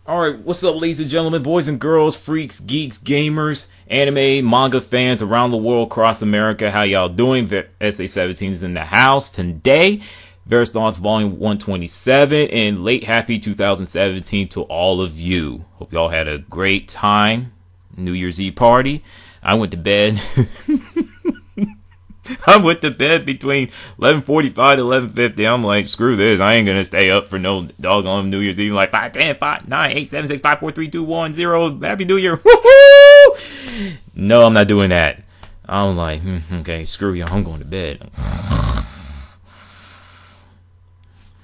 Alright, what's up, ladies and gentlemen, boys and girls, freaks, geeks, gamers, anime, manga fans around the world, across America? How y'all doing? SA17 is in the house today. Various Thoughts Volume 127, and late happy 2017 to all of you. Hope y'all had a great time. New Year's Eve party. I went to bed. I went to bed between 11:45 to 11:50. I'm like, screw this. I ain't gonna stay up for no doggone New Year's Eve. Like 5, 10, 5, 9, 8, 7, 6, 5, 4, 3, 2, 1, 0. Happy New Year. Woohoo! No, I'm not doing that. I'm like, okay, screw you. I'm going to bed.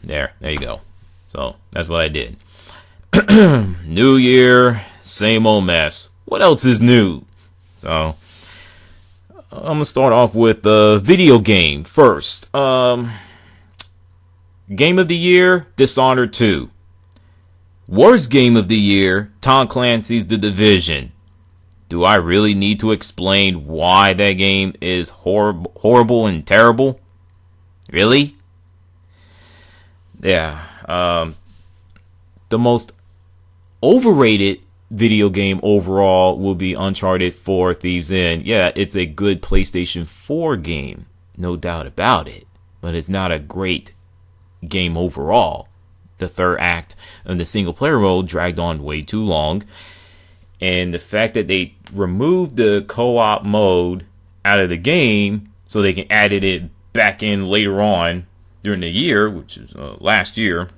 There you go. So that's what I did. New Year, same old mess. What else is new? So I'm gonna start off with a video game first. Game of the year, Dishonored 2. Worst game of the year, Tom Clancy's The Division. Do I really need to explain why that game is horrible and terrible? Really? Yeah. The most overrated video game overall will be Uncharted 4 Thieves End. Yeah, it's a good PlayStation 4 game, no doubt about it, but it's not a great game overall. The third act of the single player mode dragged on way too long, and the fact that they removed the co-op mode out of the game so they can add it back in later on during the year, which is last year,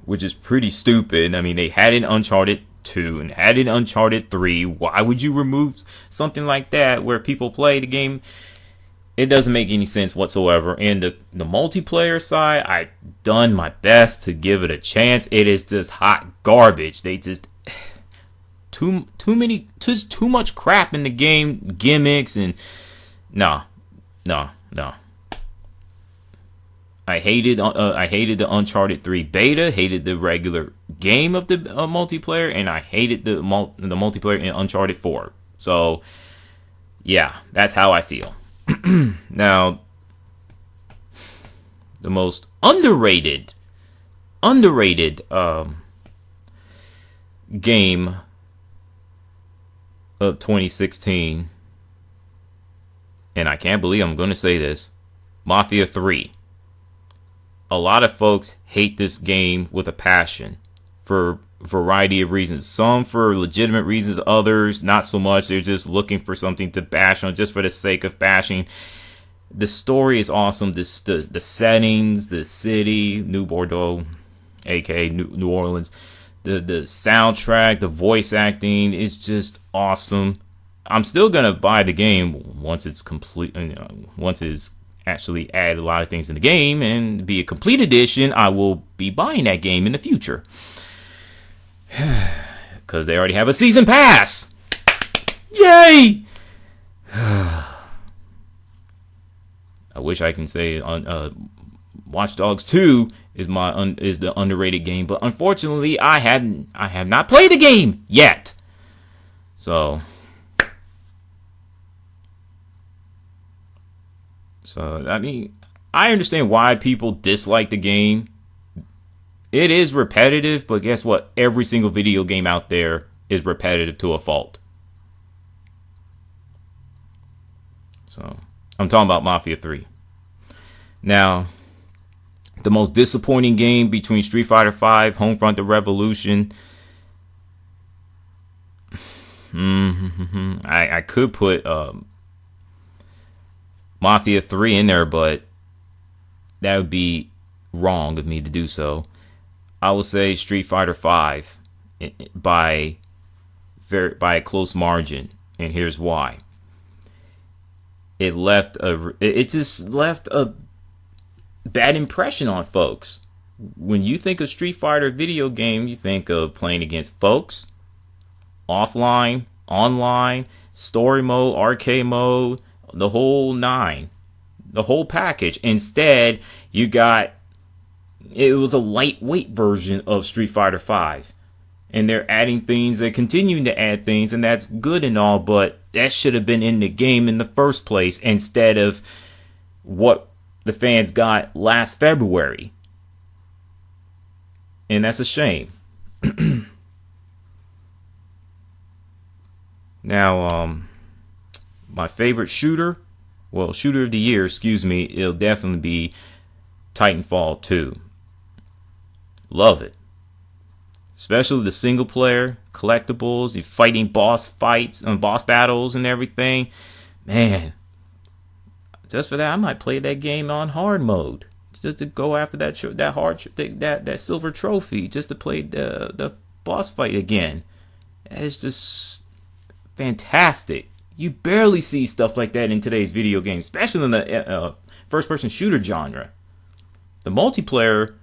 which is pretty stupid. I mean, they had it in Uncharted 2 and had it in Uncharted 3. Why would you remove something like that where people play the game? It doesn't make any sense whatsoever. And the multiplayer side, I done my best to give it a chance. It is just hot garbage. They just too much crap in the game, gimmicks, and no. I hated the Uncharted 3 beta, hated the regular game of the multiplayer, and I hated the multiplayer in Uncharted 4. So, yeah, that's how I feel. Now, the most underrated game of 2016, and I can't believe I'm going to say this, Mafia 3. A lot of folks hate this game with a passion for a variety of reasons. Some for legitimate reasons, others not so much. They're just looking for something to bash on just for the sake of bashing. The story is awesome. The settings, the city, New Bordeaux, aka New Orleans. The soundtrack, the voice acting is just awesome. I'm still gonna buy the game once it's complete. Once it's actually add a lot of things in the game and be a complete edition. I will be buying that game in the future because they already have a season pass. Yay! I wish I can say Watch Dogs 2 is the underrated game, but unfortunately I have not played the game yet. So I mean, I understand why people dislike the game. It is repetitive, but guess what? Every single video game out there is repetitive to a fault. So, I'm talking about Mafia 3. Now, the most disappointing game between Street Fighter V, Homefront: The Revolution. I could put Mafia 3 in there, but that would be wrong of me to do so. I will say Street Fighter V by a close margin, and here's why. It just left a bad impression on folks. When you think of Street Fighter video game, you think of playing against folks, offline, online, story mode, arcade mode, the whole 9, the whole package. Instead, it was a lightweight version of Street Fighter V. And they're adding things, they're continuing to add things, and that's good and all, but that should have been in the game in the first place instead of what the fans got last February. And that's a shame. Now, my favorite shooter of the year, it'll definitely be Titanfall 2. Love it. Especially the single player collectibles, you fighting boss fights and boss battles and everything. Man, just for that, I might play that game on hard mode. Just to go after that silver trophy, just to play the boss fight again. It's just fantastic. You barely see stuff like that in today's video games, especially in the first-person shooter genre. The multiplayer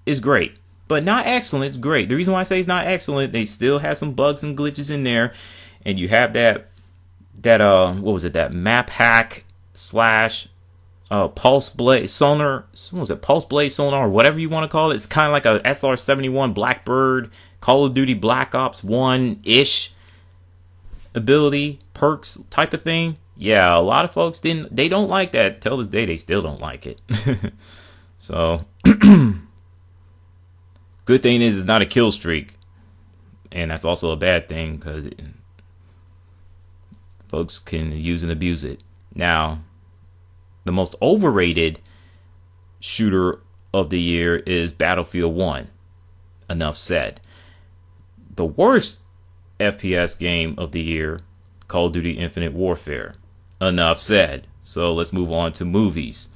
is great, but not excellent. It's great. The reason why I say it's not excellent, they still have some bugs and glitches in there, and you have that map hack / pulse blade sonar. What was it? Pulse blade sonar, or whatever you want to call it. It's kind of like a SR-71 Blackbird, Call of Duty Black Ops 1-ish ability, perks type of thing. Yeah, a lot of folks they don't like that. Till this day, they still don't like it. So, good thing is it's not a kill streak. And that's also a bad thing, because folks can use and abuse it. Now, the most overrated shooter of the year is Battlefield 1. Enough said. The worst FPS game of the year, Call of Duty Infinite Warfare. Enough said. So let's move on to movies.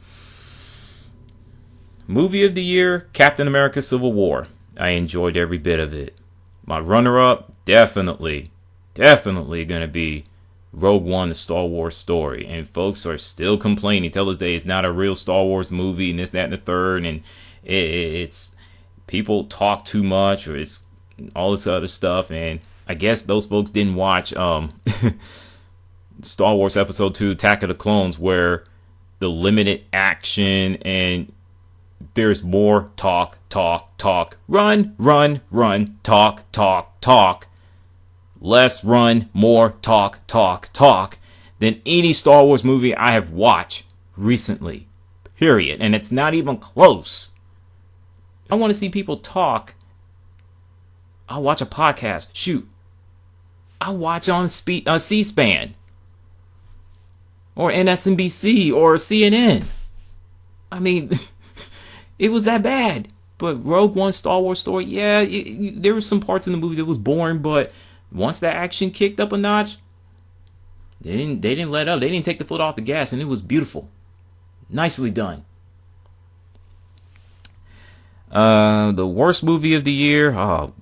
Movie of the year, Captain America Civil War. I enjoyed every bit of it. My runner-up, definitely going to be Rogue One, the Star Wars story. And folks are still complaining till this day it's not a real Star Wars movie and this, that, and the third. And it's people talk too much, or it's all this other stuff. And I guess those folks didn't watch Star Wars Episode 2, Attack of the Clones, where the limited action and there's more talk, run, talk, less run, more talk than any Star Wars movie I have watched recently. Period. And it's not even close. I want to see people talk. I'll watch a podcast. Shoot. I'll watch on C-SPAN. Or MSNBC or CNN. I mean, it was that bad. But Rogue One, Star Wars story, yeah, there were some parts in the movie that was boring, but once the action kicked up a notch, they didn't let up. They didn't take the foot off the gas, and it was beautiful. Nicely done. The worst movie of the year. Oh,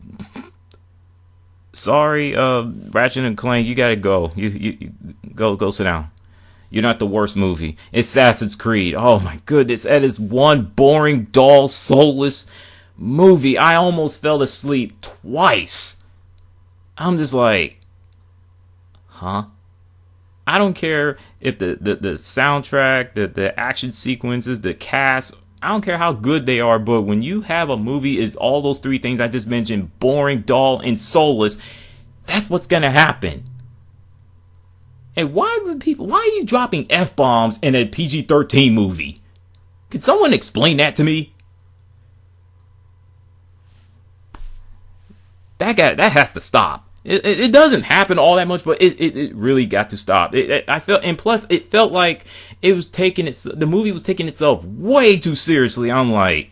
sorry, Ratchet and Clank, you gotta go. You go sit down. You're not the worst movie. It's Assassin's Creed. Oh my goodness, that is one boring, dull, soulless movie. I almost fell asleep twice. I'm just like, huh? I don't care if the soundtrack, the action sequences, the cast, I don't care how good they are, but when you have a movie is all those three things I just mentioned, boring, dull, and soulless, that's what's gonna happen. And why are you dropping F-bombs in a PG-13 movie? Could someone explain that to me? That has to stop. It doesn't happen all that much, but it really got to stop. I felt, and plus it felt like the movie was taking itself way too seriously. I'm like,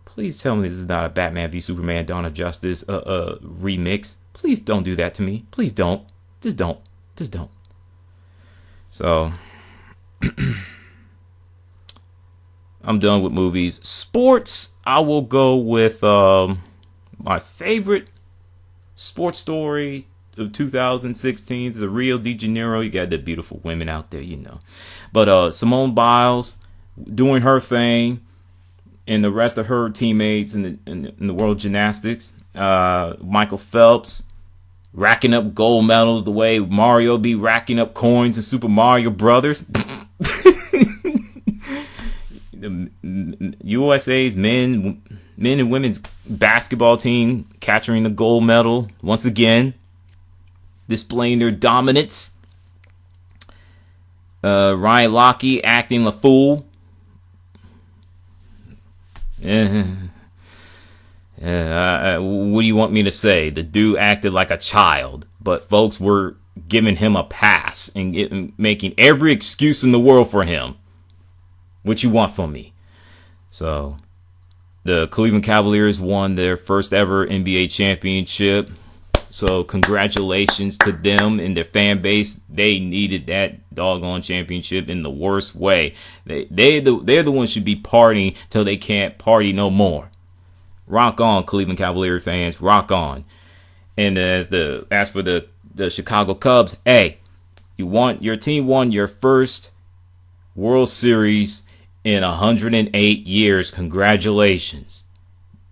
please tell me this is not a Batman v Superman Dawn of Justice remix. Please don't do that to me. Please don't. Just don't. So I'm done with movies. Sports, I will go with my favorite sports story of 2016 is the Rio de Janeiro. You got the beautiful women out there, you know. But Simone Biles doing her thing, and the rest of her teammates in the world of gymnastics. Michael Phelps racking up gold medals the way Mario be racking up coins in Super Mario Brothers. The USA's men and women's basketball team capturing the gold medal once again, displaying their dominance. Ryan Lochte acting a fool. What do you want me to say? The dude acted like a child, but folks were giving him a pass and making every excuse in the world for him. What you want from me? So, the Cleveland Cavaliers won their first ever NBA championship. So, congratulations to them and their fan base. They needed that doggone championship in the worst way. They're the ones should be partying till they can't party no more. Rock on, Cleveland Cavaliers fans. Rock on. And as for the Chicago Cubs, hey, your team won your first World Series in 108 years. Congratulations.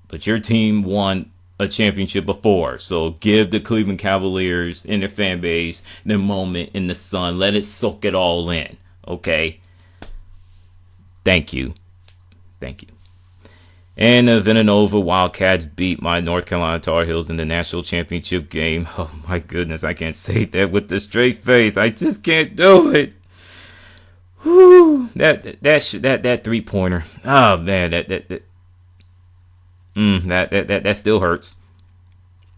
But your team won a championship before. So give the Cleveland Cavaliers and their fan base their moment in the sun. Let it soak it all in. Okay? Thank you. Thank you. And the Villanova Wildcats beat my North Carolina Tar Heels in the national championship game. Oh my goodness, I can't say that with a straight face. I just can't do it. Whew. That 3-pointer. Oh man, that still hurts.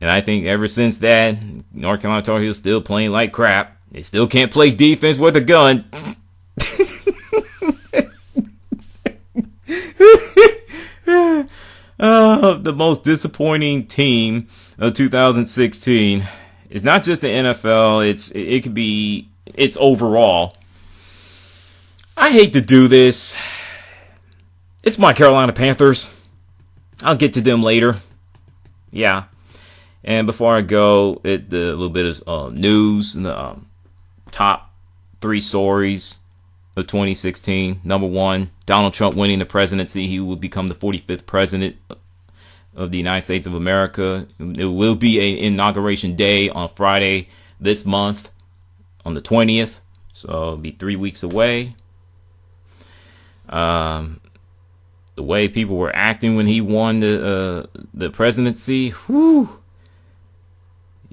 And I think ever since that, North Carolina Tar Heels still playing like crap. They still can't play defense with a gun. The most disappointing team of 2016 is not just the NFL. It's overall. I hate to do this. It's my Carolina Panthers. I'll get to them later. Yeah. And before I go, a little bit of news. The top 3 stories of 2016. Number 1, Donald Trump winning the presidency. He will become the 45th president of the United States of America. It will be an inauguration day on Friday this month, on the 20th. So it'll be 3 weeks away. The way people were acting when he won the presidency, whew.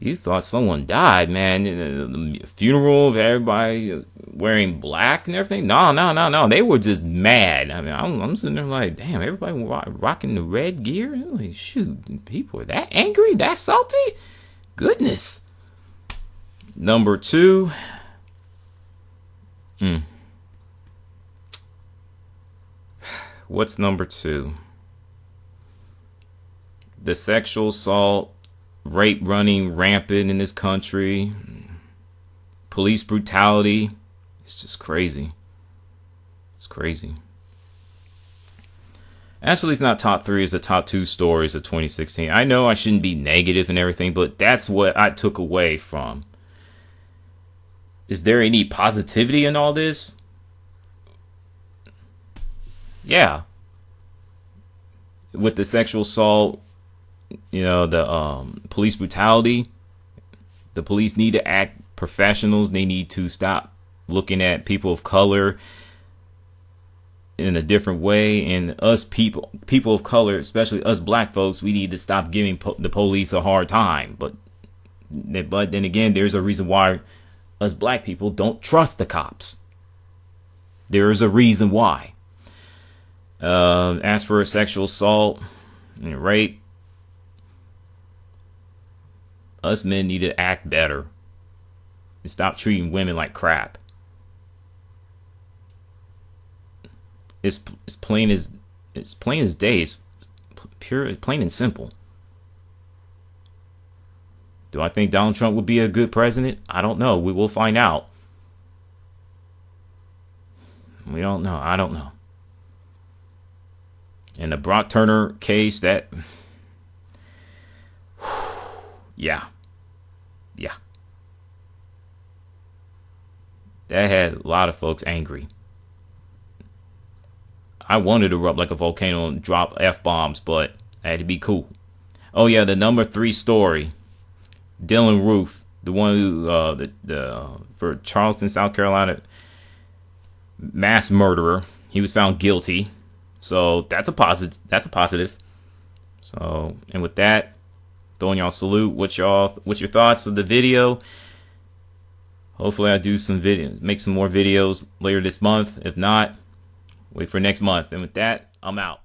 You thought someone died, man. The funeral of everybody wearing black and everything. No. They were just mad. I mean, I'm sitting there like, damn, everybody rocking the red gear. I'm like, shoot, people are that angry, that salty? Goodness. Number 2. What's number 2? The sexual assault, rape running rampant in this country, police brutality. It's just crazy. It's crazy. Actually, it's not top 3, it's the top 2 stories of 2016. I know I shouldn't be negative and everything, but that's what I took away from. Is there any positivity in all this? Yeah. With the sexual assault, the police brutality, the police need to act professionals. They need to stop looking at people of color in a different way. And us people of color, especially us black folks, we need to stop giving the police a hard time. But then again, there's a reason why us black people don't trust the cops. There is a reason why. As for sexual assault and rape, us men need to act better and stop treating women like crap. It's plain as day. It's pure, plain and simple. Do I think Donald Trump would be a good president? I don't know. We will find out. We don't know. I don't know. And the Brock Turner case, that... Yeah. That had a lot of folks angry. I wanted to erupt like a volcano and drop F-bombs, but I had to be cool. Oh yeah, the number 3 story. Dylan Roof, the one who, for Charleston, South Carolina, mass murderer. He was found guilty. So that's a positive. So, and with that, throwing y'all a salute. What's your thoughts of the video? Hopefully I do make some more videos later this month. If not, wait for next month. And with that, I'm out.